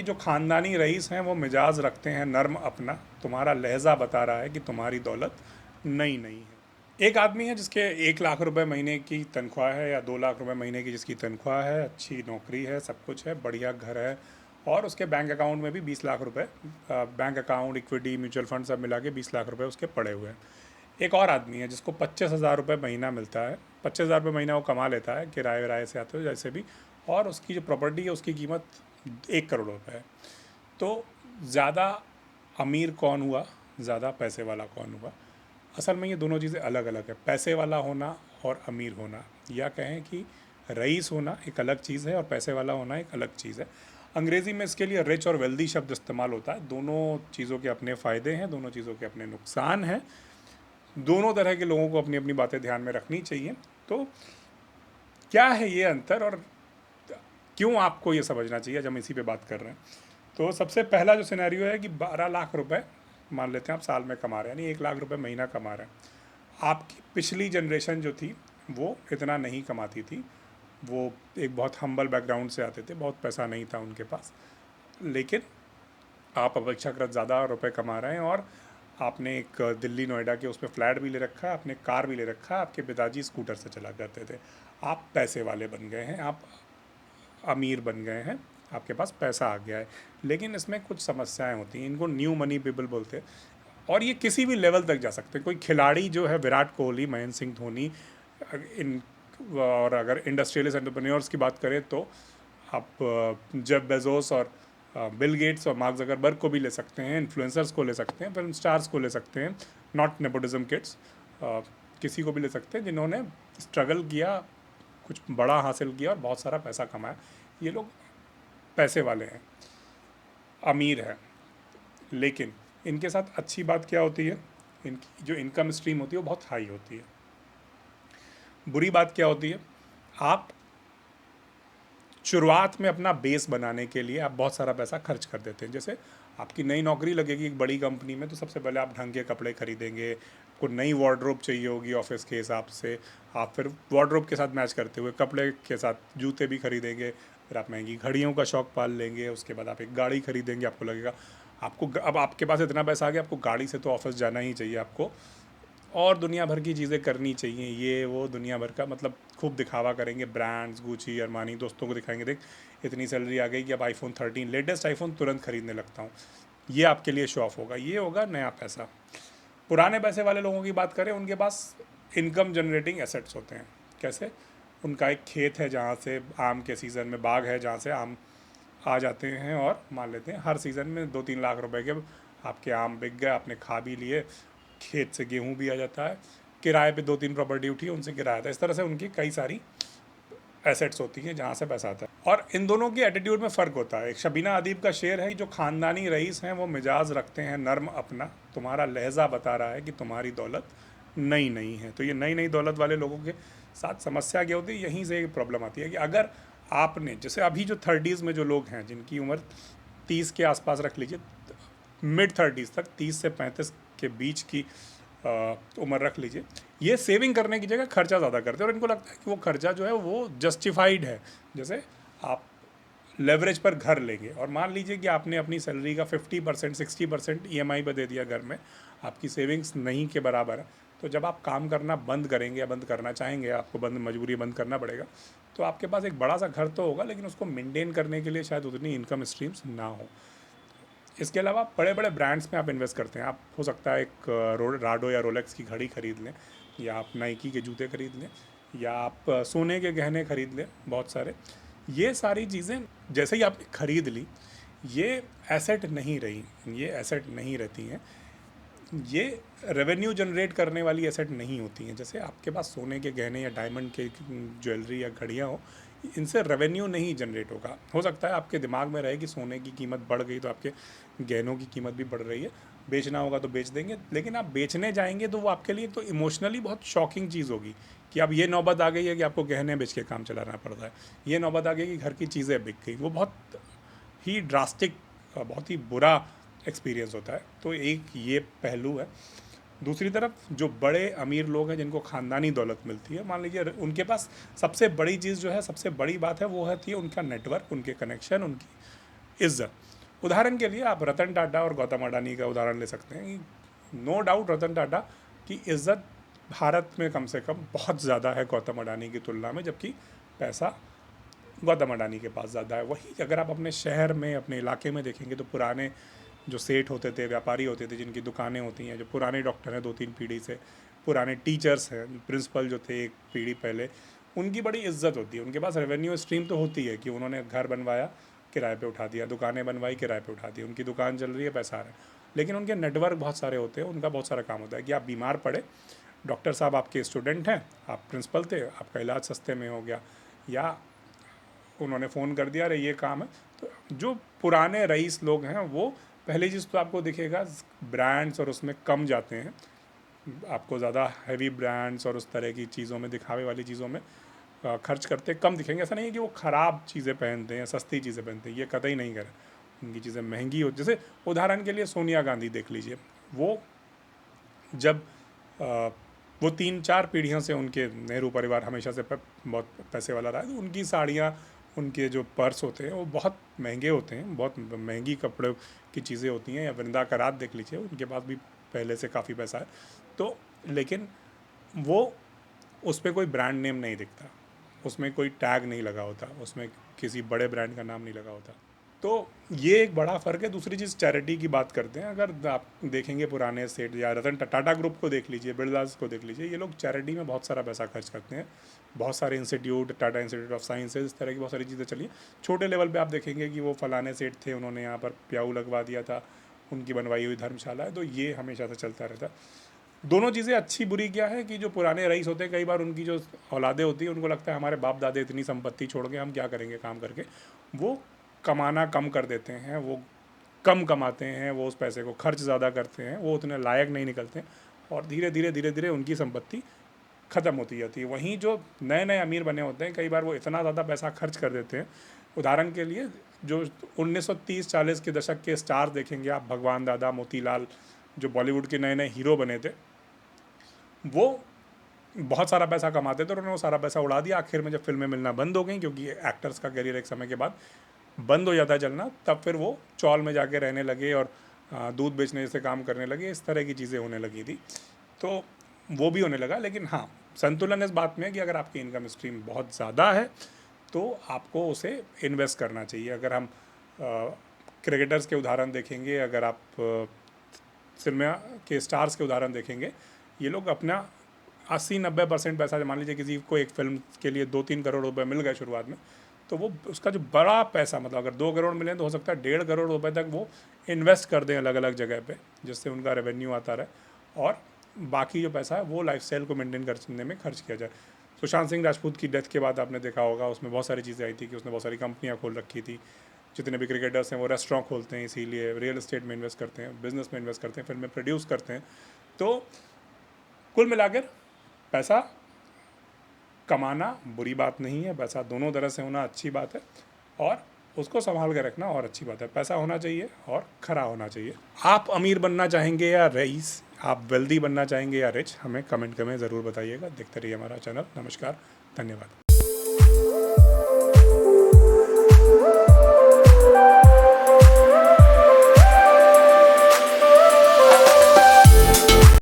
जो खानदानी रईस हैं वो मिजाज रखते हैं नर्म अपना, तुम्हारा लहजा बता रहा है कि तुम्हारी दौलत नई नहीं है। एक आदमी है जिसके 1 लाख रुपए महीने की तनख्वाह है या 2 लाख रुपए महीने की जिसकी तनख्वाह है, अच्छी नौकरी है, सब कुछ है, बढ़िया घर है और उसके बैंक अकाउंट में भी 20 लाख रुपए, bank account, equity, mutual fund सब मिला के 20 लाख रुपए उसके पड़े हुए हैं। एक और आदमी है जिसको 25,000 रुपये महीना मिलता है, 25,000 रुपये महीना वो कमा लेता है किराए विराए से आते हुए जैसे भी, और उसकी जो प्रॉपर्टी है उसकी कीमत 1 करोड़ रुपये है। तो ज़्यादा अमीर कौन हुआ, ज़्यादा पैसे वाला कौन हुआ? असल में ये दोनों चीज़ें अलग अलग है। पैसे वाला होना और अमीर होना, या कहें कि रईस होना एक अलग चीज़ है और पैसे वाला होना एक अलग चीज़ है। अंग्रेज़ी में इसके लिए रिच और वेल्दी शब्द इस्तेमाल होता है। दोनों चीज़ों के अपने फ़ायदे हैं, दोनों चीज़ों के अपने नुकसान हैं। दोनों तरह के लोगों को अपनी अपनी बातें ध्यान में रखनी चाहिए। तो क्या है ये अंतर और क्यों आपको ये समझना चाहिए, जब हम इसी पे बात कर रहे हैं? तो सबसे पहला जो सिनेरियो है कि 12 लाख रुपए मान लेते हैं आप साल में कमा रहे हैं, यानी 1 लाख रुपए महीना कमा रहे हैं। आपकी पिछली जनरेशन जो थी वो इतना नहीं कमाती थी, वो एक बहुत हम्बल बैकग्राउंड से आते थे, बहुत पैसा नहीं था उनके पास, लेकिन आप अपेक्षाकृत ज़्यादा रुपए कमा रहे हैं और आपने एक दिल्ली नोएडा के उस पर फ्लैट भी ले रखा है, आपने कार भी ले रखा है, आपके पिताजी स्कूटर से चला करते थे। आप पैसे वाले बन गए हैं, आप अमीर बन गए हैं, आपके पास पैसा आ गया है। लेकिन इसमें कुछ समस्याएं होती हैं, इनको न्यू मनी पीपल बोलते हैं, और ये किसी भी लेवल तक जा सकते हैं। कोई खिलाड़ी जो है, विराट कोहली, महेंद्र सिंह धोनी, इन, और अगर इंडस्ट्रियलिस्ट एंटरप्रेन्योर्स की बात करें तो आप जेफ बेजोस और बिल गेट्स और मार्क ज़करबर्ग को भी ले सकते हैं, इन्फ्लुएंसर्स को ले सकते हैं, फिल्म स्टार्स को ले सकते हैं, नॉट नेपोटिज्म किड्स, किसी को भी ले सकते हैं जिन्होंने स्ट्रगल किया, कुछ बड़ा हासिल किया और बहुत सारा पैसा कमाया। ये लोग पैसे वाले हैं, अमीर हैं। लेकिन इनके साथ अच्छी बात क्या होती है, इनकी जो इनकम स्ट्रीम होती है वो बहुत हाई होती है। बुरी बात क्या होती है, आप शुरुआत में अपना बेस बनाने के लिए आप बहुत सारा पैसा खर्च कर देते हैं। जैसे आपकी नई नौकरी लगेगी एक बड़ी कंपनी में, तो सबसे पहले आप ढंग के कपड़े खरीदेंगे, आपको नई वार्डरोब चाहिए होगी ऑफिस के हिसाब से, आप फिर वार्डरोब के साथ मैच करते हुए कपड़े के साथ जूते भी खरीदेंगे, फिर आप महंगी घड़ियों का शौक पाल लेंगे, उसके बाद आप एक गाड़ी खरीदेंगे, आपको लगेगा आपको अब आपके पास इतना पैसा आ गया, आपको गाड़ी से तो ऑफिस जाना ही चाहिए, आपको और दुनिया भर की चीज़ें करनी चाहिए, ये वो दुनिया भर का, मतलब खूब दिखावा करेंगे, ब्रांड्स, गुची, अरमानी, दोस्तों को दिखाएंगे, देख इतनी सैलरी आ गई कि अब आईफोन 13 लेटेस्ट आईफोन तुरंत खरीदने लगता हूँ। ये आपके लिए शो ऑफ होगा, ये होगा नया पैसा। पुराने पैसे वाले लोगों की बात करें, उनके पास इनकम जनरेटिंग एसेट्स होते हैं। कैसे? उनका एक खेत है जहाँ से आम के सीज़न में, बाग है जहाँ से आम आ जाते हैं, और मान लेते हैं हर सीज़न में 2-3 लाख रुपए के आपके आम बिक गए, आपने खा भी लिए, खेत से गेहूँ भी आ जाता है, किराए पे 2-3 प्रॉपर्टी उठी है उनसे किराया आता है। इस तरह से उनकी कई सारी एसेट्स होती हैं जहाँ से पैसा आता है। और इन दोनों की एटीट्यूड में फ़र्क होता है। एक शबीना अदीब का शेर है कि जो ख़ानदानी रईस हैं वो मिजाज रखते हैं नर्म अपना, तुम्हारा लहजा बता रहा है कि तुम्हारी दौलत नई नहीं है। तो ये नई नई दौलत वाले लोगों के साथ समस्या क्या होती है, यहीं से एक प्रॉब्लम आती है कि अगर आपने, जैसे अभी जो 30s में जो लोग हैं जिनकी उम्र 30 के आसपास रख लीजिए, मिड 30s तक, 30 से 35 के बीच की उम्र रख लीजिए, ये सेविंग करने की जगह खर्चा ज़्यादा करते हैं और इनको लगता है कि वो खर्चा जो है वो जस्टिफाइड है। जैसे आप लेवरेज पर घर लेंगे और मान लीजिए कि आपने अपनी सैलरी का 50%, 60% EMI पर दे दिया घर में, आपकी सेविंग्स नहीं के बराबर है। तो जब आप काम करना बंद करेंगे या बंद करना चाहेंगे, आपको मजबूरी बंद करना पड़ेगा, तो आपके पास एक बड़ा सा घर तो होगा, लेकिन उसको मेंटेन करने के लिए शायद उतनी इनकम स्ट्रीम्स ना हो। इसके अलावा बड़े बड़े ब्रांड्स में आप इन्वेस्ट करते हैं, आप हो सकता है एक राडो या रोलेक्स की घड़ी खरीद लें, या आप नाइकी के जूते खरीद लें, या आप सोने के गहने खरीद लें बहुत सारे। ये सारी चीज़ें जैसे ही आपने खरीद ली, ये एसेट नहीं रही, ये एसेट नहीं रहती हैं, ये रेवेन्यू जनरेट करने वाली एसेट नहीं होती हैं। जैसे आपके पास सोने के गहने या डायमंड के ज्वेलरी या घड़ियाँ हो, इनसे रेवेन्यू नहीं जनरेट होगा। हो सकता है आपके दिमाग में रहे कि सोने की कीमत बढ़ गई तो आपके गहनों की कीमत भी बढ़ रही है, बेचना होगा तो बेच देंगे, लेकिन आप बेचने जाएंगे तो वो आपके लिए तो इमोशनली बहुत शॉकिंग चीज़ होगी कि अब ये नौबत आ गई है कि आपको गहने बेच के काम चलाना पड़ता है, ये नौबत आ गई कि घर की चीज़ें बिक गई। वो बहुत ही ड्रास्टिक, बहुत ही बुरा एक्सपीरियंस होता है। तो एक ये पहलू है। दूसरी तरफ जो बड़े अमीर लोग हैं जिनको ख़ानदानी दौलत मिलती है, मान लीजिए उनके पास सबसे बड़ी चीज़ जो है, सबसे बड़ी बात है वो होती है उनका नेटवर्क, उनके कनेक्शन, उनकी इज्जत। उदाहरण के लिए आप रतन टाटा और गौतम अडानी का उदाहरण ले सकते हैं। नो डाउट रतन टाटा की इज्जत भारत में कम से कम बहुत ज़्यादा है गौतम अडानी की तुलना में, जबकि पैसा गौतम अडानी के पास ज़्यादा है। वही अगर आप अपने शहर में, अपने इलाके में देखेंगे तो पुराने जो सेठ होते थे, व्यापारी होते थे, जिनकी दुकानें होती हैं, जो पुराने डॉक्टर हैं 2-3 पीढ़ी से, पुराने टीचर्स हैं, प्रिंसिपल जो थे एक पीढ़ी पहले, उनकी बड़ी इज्जत होती है। उनके पास रेवेन्यू स्ट्रीम तो होती है कि उन्होंने घर बनवाया, किराए पे उठा दिया, दुकानें बनवाई, किराए पे उठा दी, उनकी दुकान चल रही है, पैसा आ रहा है। लेकिन उनके नेटवर्क बहुत सारे होते हैं, उनका बहुत सारा काम होता है कि आप बीमार पड़े, डॉक्टर साहब आपके स्टूडेंट हैं, आप प्रिंसिपल थे, आपका इलाज सस्ते में हो गया, या उन्होंने फ़ोन कर दिया अरे ये काम है। तो जो पुराने रईस लोग हैं वो पहली चीज़ तो आपको दिखेगा ब्रांड्स और उसमें कम जाते हैं, आपको ज़्यादा हैवी ब्रांड्स और उस तरह की चीज़ों में, दिखावे वाली चीज़ों में खर्च करते कम दिखेंगे। ऐसा नहीं है कि वो ख़राब चीज़ें पहनते हैं, सस्ती चीज़ें पहनते हैं, ये कतई नहीं करें। उनकी चीज़ें महंगी हो, जैसे उदाहरण के लिए सोनिया गांधी देख लीजिए, वो जब वो 3-4 पीढ़ियों से उनके नेहरू परिवार हमेशा से बहुत पैसे वाला रहा है, तो उनकी साड़ियाँ, उनके जो पर्स होते हैं वो बहुत महंगे होते हैं, बहुत महंगी कपड़े की चीज़ें होती हैं। या वृंदा करात देख लीजिए, उनके पास भी पहले से काफ़ी पैसा है, तो लेकिन वो उस पर कोई ब्रांड नेम नहीं दिखता, उसमें कोई टैग नहीं लगा होता, उसमें किसी बड़े ब्रांड का नाम नहीं लगा होता। तो ये एक बड़ा फ़र्क है। दूसरी चीज़ चैरिटी की बात करते हैं, अगर आप देखेंगे पुराने सेठ या रतन टाटा ग्रुप को देख लीजिए, बिरलास को देख लीजिए, ये लोग चैरिटी में बहुत सारा पैसा खर्च करते हैं। बहुत सारे institute, Tata institute of sciences, इस तरह की बहुत सारी चीज़ें चली। छोटे लेवल पे आप देखेंगे कि वो फलाने सेठ थे, उन्होंने यहाँ पर प्याऊ लगवा दिया था, उनकी बनवाई हुई धर्मशाला है, तो ये हमेशा से चलता रहता है। दोनों चीज़ें अच्छी बुरी क्या है कि जो पुराने रईस होते हैं, कई बार उनकी जो औलादे होती हैं, उनको लगता है हमारे बाप दादे इतनी संपत्ति छोड़ के हम क्या करेंगे काम करके, वो कमाना कम कर देते हैं, वो कम कमाते हैं, वो उस पैसे को खर्च ज़्यादा करते हैं, वो उतने लायक नहीं निकलते, और धीरे धीरे उनकी संपत्ति ख़त्म होती जाती है। वहीं जो नए नए अमीर बने होते हैं, कई बार वो इतना ज़्यादा पैसा खर्च कर देते हैं। उदाहरण के लिए जो 1930-40 के दशक के स्टार देखेंगे आप, भगवान दादा, मोतीलाल, जो बॉलीवुड के नए नए हीरो बने थे, वो बहुत सारा पैसा कमाते थे और उन्होंने वो सारा पैसा उड़ा दिया। आखिर में जब फिल्में मिलना बंद हो गई, क्योंकि एक्टर्स का करियर एक समय के बाद बंद हो जाता है चलना, तब फिर वो चौल में जाके रहने लगे और दूध बेचने जैसे काम करने लगे, इस तरह की चीज़ें होने लगी थी। तो वो भी होने लगा। लेकिन हाँ, संतुलन इस बात में है कि अगर आपकी इनकम स्ट्रीम बहुत ज़्यादा है तो आपको उसे इन्वेस्ट करना चाहिए। अगर हम क्रिकेटर्स के उदाहरण देखेंगे, अगर आप सिनेमा के स्टार्स के उदाहरण देखेंगे, ये लोग अपना 80-90% पैसा, मान लीजिए किसी को एक फिल्म के लिए 2-3 करोड़ रुपए मिल गए शुरुआत में, तो वो उसका जो बड़ा पैसा, मतलब अगर 2 करोड़ मिले तो हो सकता है 1.5 करोड़ रुपए तक वो इन्वेस्ट कर दें अलग अलग जगह पे, जिससे उनका रेवेन्यू आता रहे, और बाकी जो पैसा है वो लाइफस्टाइल को मेंटेन करने में खर्च किया जाए। सुशांत सिंह राजपूत की डेथ के बाद आपने देखा होगा, उसमें बहुत सारी चीज़ें आई थी कि उसने बहुत सारी कंपनियाँ खोल रखी थी। जितने भी क्रिकेटर्स हैं वो रेस्टोरेंट खोलते हैं, इसीलिए रियल एस्टेट में इन्वेस्ट करते हैं, बिजनेस में इन्वेस्ट करते हैं, फिल्में प्रोड्यूस करते हैं। तो कुल मिलाकर पैसा कमाना बुरी बात नहीं है, पैसा दोनों तरह से होना अच्छी बात है, और उसको संभाल के रखना और अच्छी बात है। पैसा होना चाहिए और खरा होना चाहिए। आप अमीर बनना चाहेंगे या रईस, आप वेल्दी बनना चाहेंगे या रिच, हमें कमेंट में ज़रूर बताइएगा। देखते रहिए हमारा चैनल। नमस्कार, धन्यवाद।